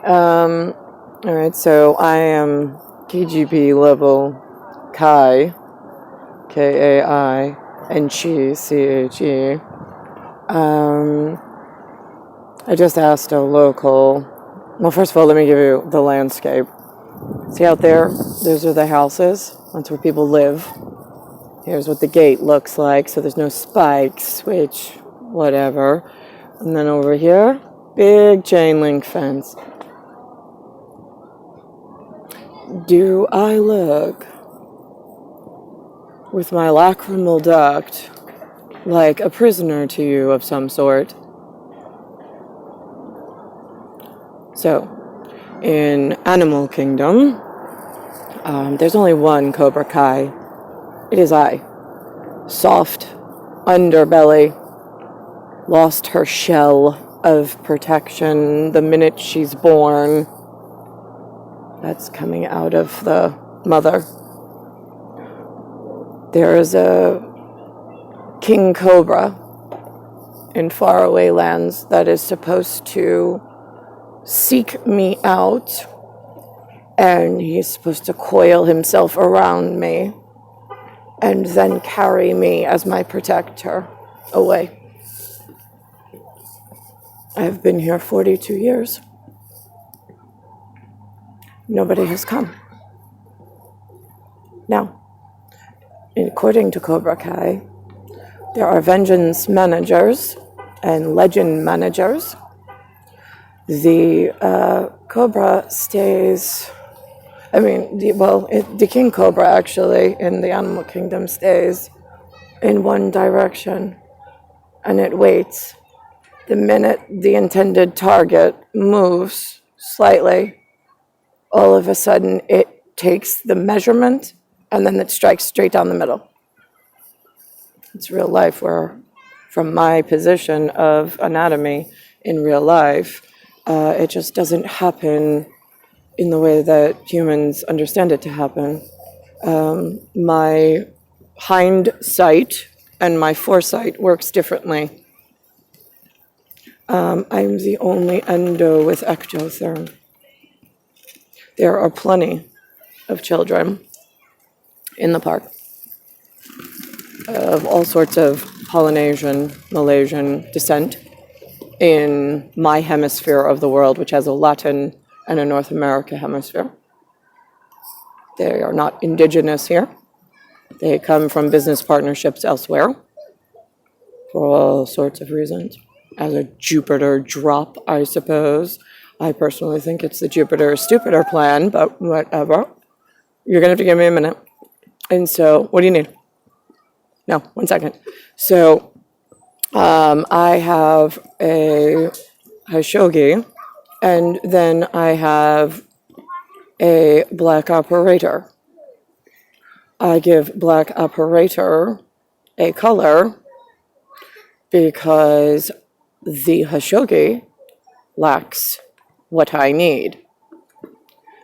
Alright, so I am KGB level Kai, Kai, and Chi, CHE. I just asked a local. Well, first of all, let me give you the landscape. See out there? Those are the houses. That's where people live. Here's what the gate looks like. So there's no spikes, which, whatever. And then over here, big chain link fence. Do I look with my lacrimal duct like a prisoner to you of some sort? So, in Animal Kingdom, there's only one Cobra Kai. It is I. Soft underbelly, lost her shell of protection the minute she's born. That's coming out of the mother. There is a king cobra in faraway lands that is supposed to seek me out, and he's supposed to coil himself around me and then carry me as my protector away. I've been here 42 years. Nobody has come. Now, according to Cobra Kai, there are vengeance managers and legend managers. The Cobra stays, the King Cobra actually in the Animal Kingdom stays in one direction, and it waits. The minute the intended target moves slightly, all of a sudden it takes the measurement and then it strikes straight down the middle. It's real life, where from my position of anatomy in real life, it just doesn't happen in the way that humans understand it to happen. My hindsight and my foresight works differently. I'm the only endo with ectotherm. There are plenty of children in the park of all sorts of Polynesian, Malaysian descent in my hemisphere of the world, which has a Latin and a North America hemisphere. They are not indigenous here. They come from business partnerships elsewhere for all sorts of reasons. As a Jupiter drop, I suppose. I personally think it's the Jupiter stupider plan, but whatever. You're going to have to give me a minute. And so, what do you need? No, 1 second. So, I have a Hashogi, and then I have a black operator. I give black operator a color because the Hashogi lacks what I need.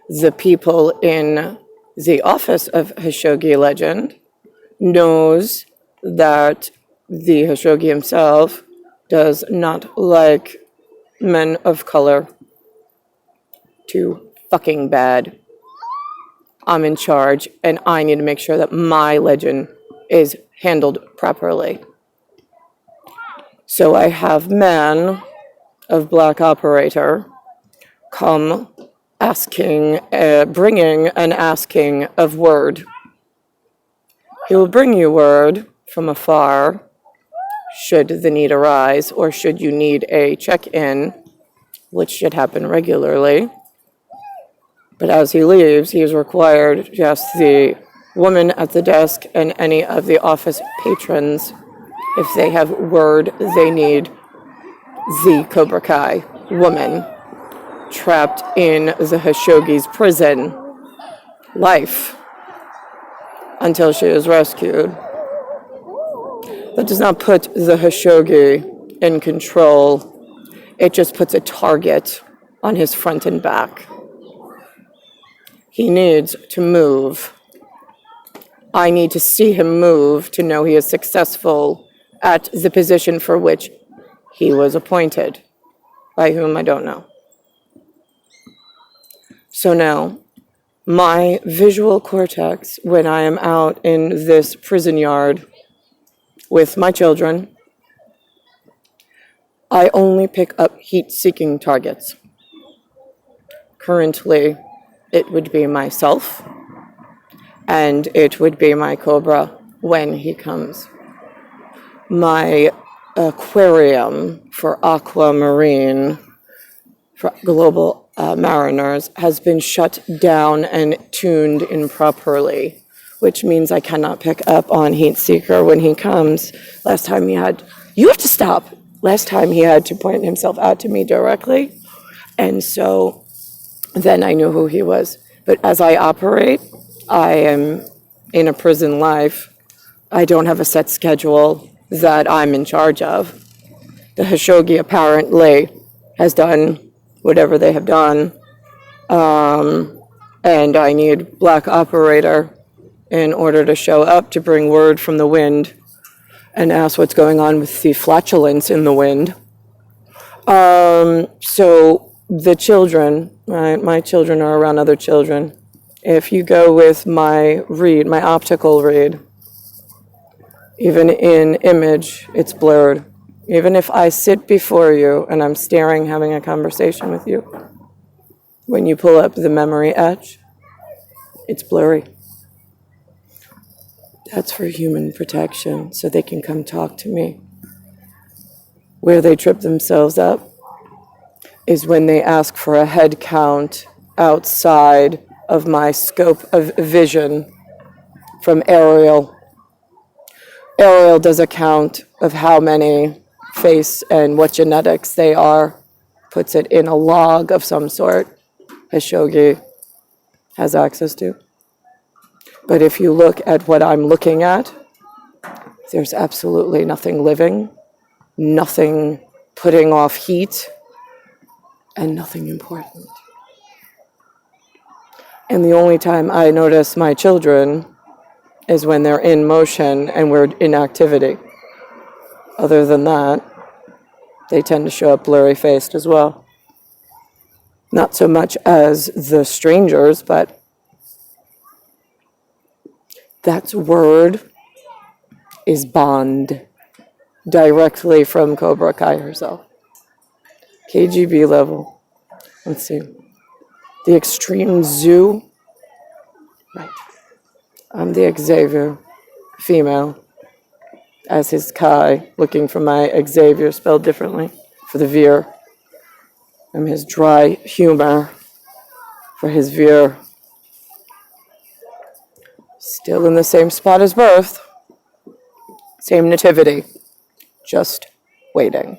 The people in the office of Hashogi Legend knows that the Hashogi himself does not like men of color. Too fucking bad. I'm in charge, and I need to make sure that my legend is handled properly. So I have man of black operator come asking, bringing and asking of word. He will bring you word from afar, should the need arise, or should you need a check-in, which should happen regularly. But as he leaves, he is required to ask the woman at the desk and any of the office patrons if they have word they need the Cobra Kai woman trapped in the Hashogi's prison life until she is rescued. That does not put the Hashogi in control. It just puts a target on his front and back. He needs to move. I need to see him move to know he is successful at the position for which he was appointed, by whom I don't know. So now, my visual cortex, when I am out in this prison yard with my children, I only pick up heat-seeking targets. Currently, it would be myself, and it would be my Cobra when he comes. My aquarium for aquamarine, for global mariners, has been shut down and tuned improperly, which means I cannot pick up on heat seeker when he comes. Last time he had, you have to stop. Last time he had to point himself out to me directly, and so then I knew who he was. But as I operate, I am in a prison life. I don't have a set schedule that I'm in charge of. The Hashogi apparently has done whatever they have done, and I need Black Operator in order to show up to bring word from the wind and ask what's going on with the flatulence in the wind. So the children, my children are around other children. If you go with my read, my optical read, even in image, it's blurred. Even if I sit before you and I'm staring, having a conversation with you, when you pull up the memory etch, it's blurry. That's for human protection, so they can come talk to me. Where they trip themselves up is when they ask for a head count outside of my scope of vision from Ariel. Ariel does a count of how many face and what genetics they are, puts it in a log of some sort, Hashogi has access to. But if you look at what I'm looking at, there's absolutely nothing living, nothing putting off heat, and nothing important. And the only time I notice my children is when they're in motion and we're in activity. Other than that, they tend to show up blurry-faced as well. Not so much as the strangers, but that word is bond, directly from Cobra Kai herself. KGB level. Let's see. The extreme zoo. Right. I'm the Xavier, female, as his Kai, looking for my Xavier spelled differently, for the Veer. I'm his dry humor for his Veer. Still in the same spot as birth. Same nativity. Just waiting.